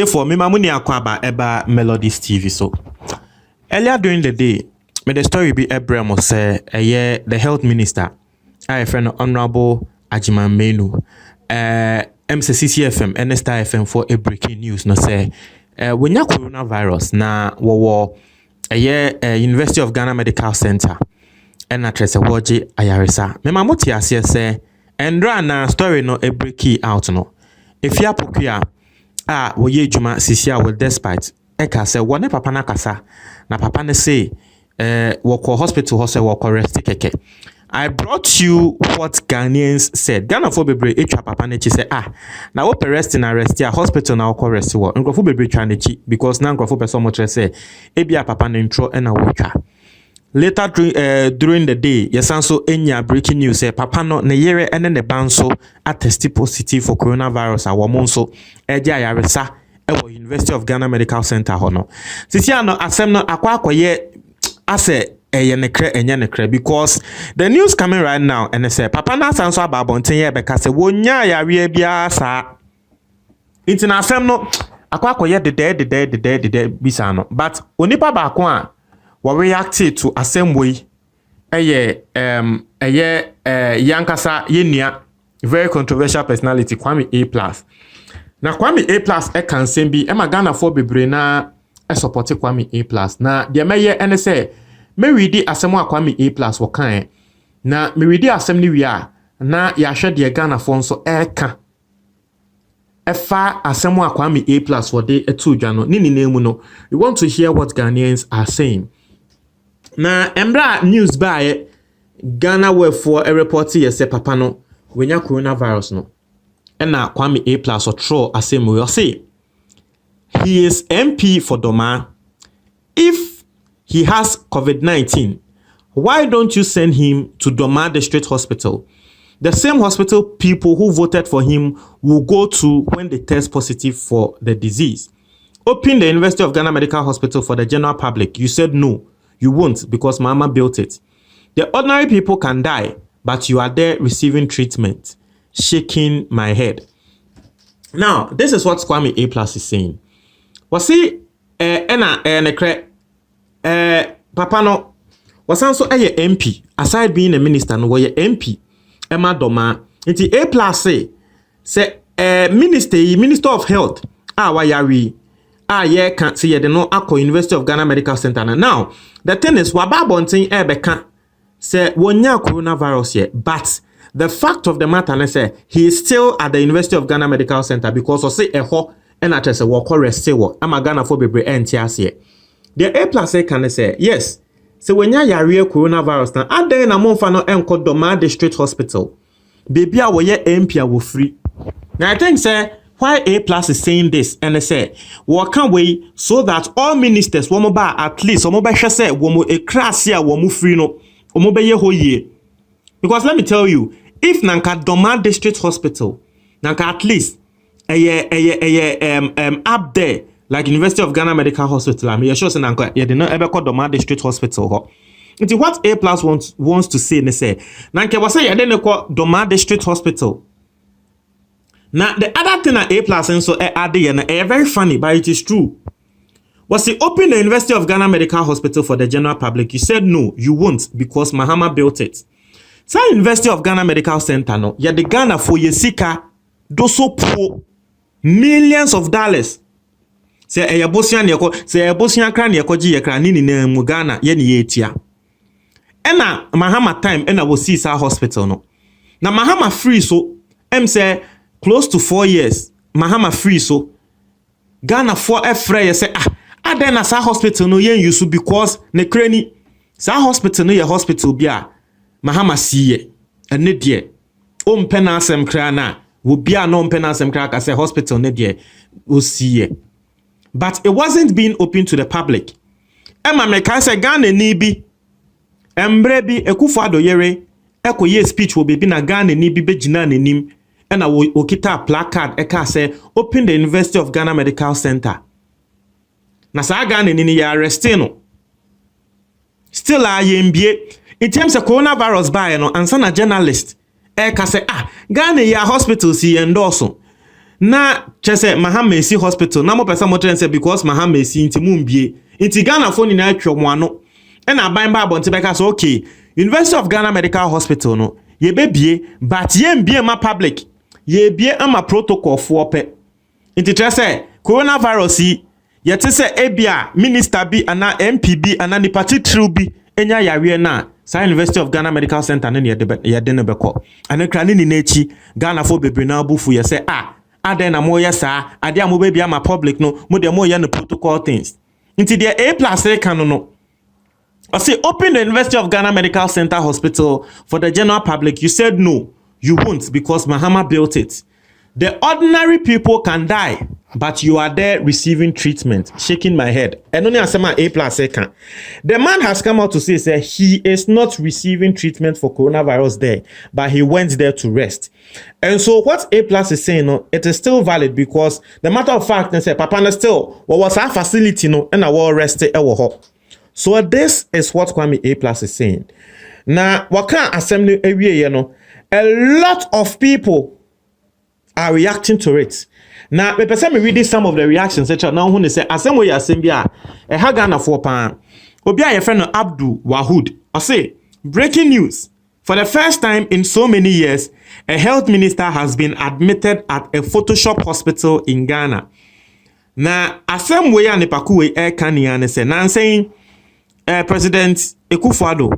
For me, Mamuni Akwaba Eba Melodies TV. So earlier during the day, may the story be Abraham say the health minister, I friend Honorable Ajiman Menu, MCCFM, NSTA FM for a breaking news. No say when ya coronavirus na wo University of Ghana Medical Center and address a woje ayaresa. Me mamuti asie say endra na story no a breaking out no. If ya pokuya woye juma sisia will despite eka se wone papa na kasa na papa ne say woko hospital ho se woko rest keke. I brought you what Ghanaians said. Ghana for bebre etwa papa ne chi say na wo rest na rest ya hospital na woko rest wo. Nkrofo bebre twa ne chi because na nkrofo person mo tre say ebia papa ne intro na wo twa. Later during the day, Yesanso enya breaking news say papa no ne yere ene ne banso attested positive for coronavirus a womonso eje ayaresa ewo University of Ghana Medical Center hono. Sisi ano asem no akwakoye ase eye nekre enye nekre because the news coming right now and say papa na sanso ababonten ye beka se wonya yare bia sa. Inti na asem no akwakoye de bisa no but onipa ba ko a we reacted to assembly yankasa yenua very controversial personality Kwame A+. Na Kwame A+ can send be Ghana for bebre na support Kwame A+. Na de meye ene say me readi asemu a Kwame A+ wo kan na me readi asem ni wi a na ya hwe de Ghana for nso ka efa asemu a Kwame A+ for de etu dwa no ni nemu no. We want to hear what Ghanaians are saying. Na embra news by Ghana were for a report here say papa no wenya coronavirus no na Kwame A+ or tro asem we say he is MP for Doma. If he has COVID-19, why don't you send him to Doma District Hospital? The same hospital people who voted for him will go to when they test positive for the disease. Open the University of Ghana Medical Hospital for the general public. You said no. You won't because Mama built it. The ordinary people can die, but you are there receiving treatment. Shaking my head. Now, this is what Kwame A+ is saying. Wasi papa no wasanso MP. Aside being a minister, no was MP. Emma Doma. Inti A+ say Minister of Health. Wayari. Can't see the no Akko University of Ghana Medical Center. Now, the thing is, wababontin ebeka say wonya coronavirus here, but the fact of the matter is say he is still at the University of Ghana Medical Center because of say eho and at say wako rest say what am Ghana for bebre entias here. The A+ can say yes. So wonya yare coronavirus na ade na monfa no enko Doma District Hospital. Baby a wo ye MP a wo free. Now I think say why A+ is saying this and they say what can we so that all ministers womo ba at least womo be hwe say womo ekrasia womo free no womo be ye hoye. Because let me tell you, if nanka Doma District Hospital nanka at least up there like University of Ghana Medical Hospital I'm sure say nanka ye dey no ebe call Doma District Hospital ho. It's what A+ wants to say they say nanka was say ye dey call Doma District Hospital. Now, the other thing that A+ and so add very funny, but it is true. Was he open the University of Ghana Medical Hospital for the general public? You said no, you won't because Mahama built it. So University of Ghana Medical Center no, yeah the Ghana for Yesika do so poor millions of dollars. Say a Bosian yako, say a Bosian cran yakoji yakranini ne Mugana yeni yetia. Ena Mahama time ena was see sa hospital no. Na Mahama free so say close to 4 years, Mahama free so Ghana for F say then as a hospital no yen use because ne kreni sa hospital no ye hospital bia Mahama siye ene die o mpena asem kra na wo bia no mpena asem kra ka say hospital ne die o siye. But it wasn't being open to the public. Emma me ka say Ghana ni bi embre bi Akufo-Addo yere ekoye speech wo be na Ghana ni bi begina nanim. And I will okita placard eka say open the University of Ghana Medical Center. Na sa Ghana ni ya arrest no. still yembie in terms of coronavirus by no ansa na journalist ka say Ghana ya hospital si endorse na chese Mahamesi hospital na mo pesa mo tren say because Mahamesi inti mumbie inti Ghana phone na atwa mo ano e na ban ba bonte beka so okay University of Ghana Medical Hospital no ye bebie but ye mbie ma public ye bie ama protocol for pe inti chese coronavirus ye te say ebia minister bi ana MPB ana ni party true bi enya yawe na sa University of Ghana Medical Center ne ye de ne beko ana kra ne ni nechi Ghana fo bebre na bufu ye say aden na mo ye sa ade am bebia ma public no mo de mo ye no protocol things inti the A+ can no I say open the University of Ghana Medical Center Hospital for the general public. You said no, you won't because Mahama built it. The ordinary people can die, but you are there receiving treatment. Shaking my head. And only asema A+ can. The man has come out to say he is not receiving treatment for coronavirus there, but he went there to rest. And so what A+ is saying, no, it is still valid because the matter of fact, they say Papa still what was our facility no and our rest So this is what Kwame A+ is saying. Now, what can assembly area, you know, a lot of people are reacting to it. Now, me person me reading some of the reactions. Now, when they say, "Assembly assembly, a Ghana for pan." Obi a friend Abdul Wahood. I say, breaking news. For the first time in so many years, a health minister has been admitted at a Photoshop hospital in Ghana. Now, assembly and the pakuwe kani ane say, now saying, President Akufo-Addo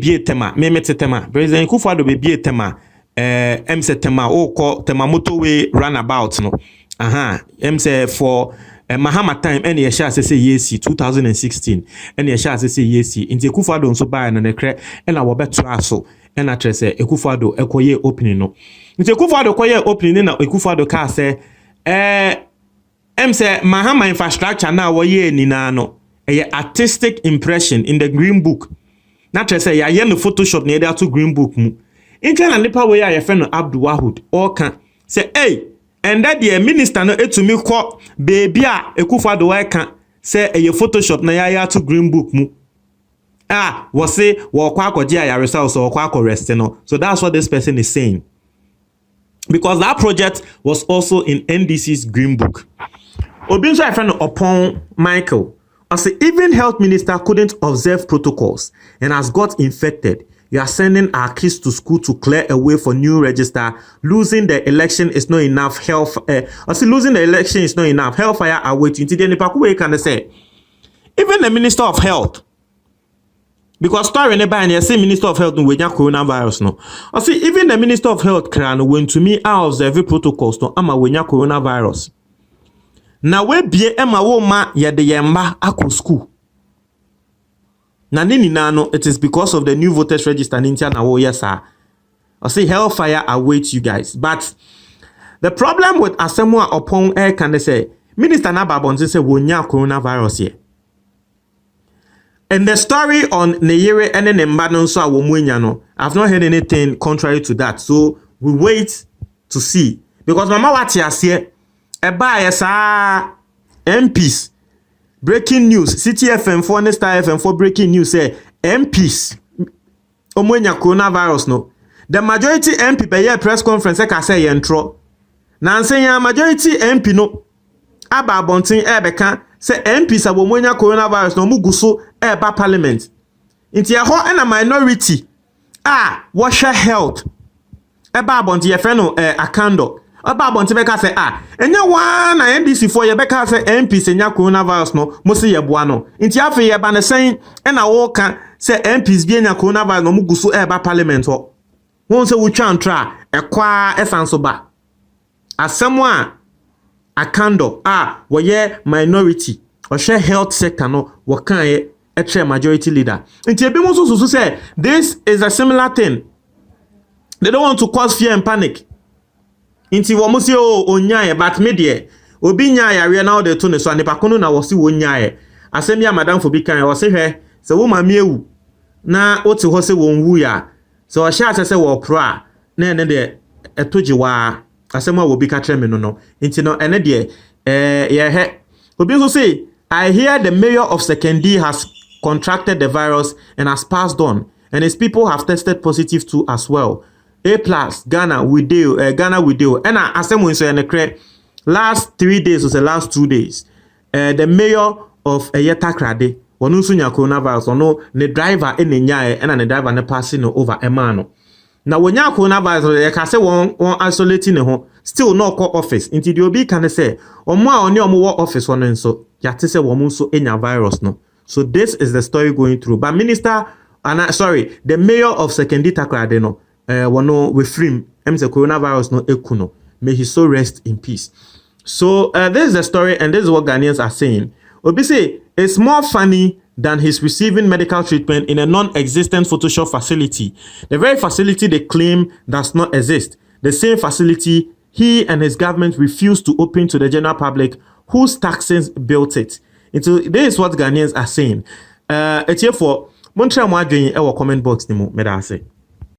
bie tema memete tema President Akufo-Addo bie tema MC tema ko tema motorway runabout no MC for Mahama time any ye sha say yes 2016 any ye sha say yes inti Akufo-Addo nso ba na nekre na wo betra so na tre say Akufo-Addo ekoye opening no inti Akufo-Addo koye opening na Akufo-Addo ka say MC Mahama infrastructure na wo ye ni na no a artistic impression in the green book. Not to say, I am the Photoshop near that to green book. In China, Lipa way I friend Abdul Wahood or can say, hey, and that the minister no to me call baby Akufo-Addo I can say a Photoshop na ya to green book mu. Was say kwako dia results or kwako rest no. So that's what this person is saying. Because that project was also in NDC's green book. Obinso friend upon Michael. I say, even health minister couldn't observe protocols and has got infected. You are sending our kids to school to clear a way for new register. Losing the election is not enough. Losing the election is not enough. Hellfire are waiting. Can say, even the minister of health, because story never and say minister of health no coronavirus no. I see even the minister of health can when to me I observe protocols no ama coronavirus. Na we bie ema wo ma yede yemba akọ school. Na nini no, it is because of the new voters register nintia na wo yesa. I say hellfire awaits you guys. But the problem with Asamoah upon air can they say Minister Nababonzi say wonya coronavirus here. And the story on Neyere and Nembanon so awomwenya no. I've not heard anything contrary to that. So we wait to see. Because Mama Watias here Eba yesa MPs breaking news City FM 4 and Star FM 4 breaking news say MPs omwenya coronavirus no the majority MP be press conference ka say yentro na nsenya majority MP no aba abontin ebeka say MPs abomwenya coronavirus no muguso eba parliament inti ho na minority washer health eba abontin ye fe no akando Aba bonti beka say enya wa na NDC for ye beka say MP senya coronavirus no mo se ye boa no nti afi ye ba ne sen na wo ka say MPs bi enya coronavirus no muguso eba parliament ho won se wo twa ntra ekwa esanso ba asemo akando wo ye minority o share health sector no wo kan ye e majority leader nti ebi mo so say this is a similar thing. They don't want to cause fear and panic. Inti wo musi onyaye but me de obi nyaye we na de to ne so anipa kono na wo si wo nyaye asem ya madam fo bi kan wo se hwe se wo mame ewu na oti ho se wo nwu ya so o sha se wo pro a na ene de etoji wa asem a wo bi ka tre me no inti no ene de ye he obi so say I hear the mayor of Sekondi has contracted the virus and has passed on, and his people have tested positive too as well. A plus Ghana with deal, Ghana with deal. And I said when so last 3 days or the last 2 days, the mayor of Yetakrade, one usunya coronavirus, or no, the driver in the nyae and the driver ne passing over a man. Now when you coronavirus, I say one isolating the home, still no call office. Into the obi can say, or more on your more office one and so yate say woman so in your virus no. So this is the story going through. But minister, the mayor of Sekondi Takoradi no, wano we free him say coronavirus no ekuno. May his soul rest in peace. So this is the story, and this is what Ghanaians are saying. Obi say it's more funny than his receiving medical treatment in a non-existent Photoshop facility. The very facility they claim does not exist. The same facility he and his government refused to open to the general public, whose taxes built it. This is what Ghanaians are saying. It's here for Montreal Madrid, our comment box, Nimo, Medase.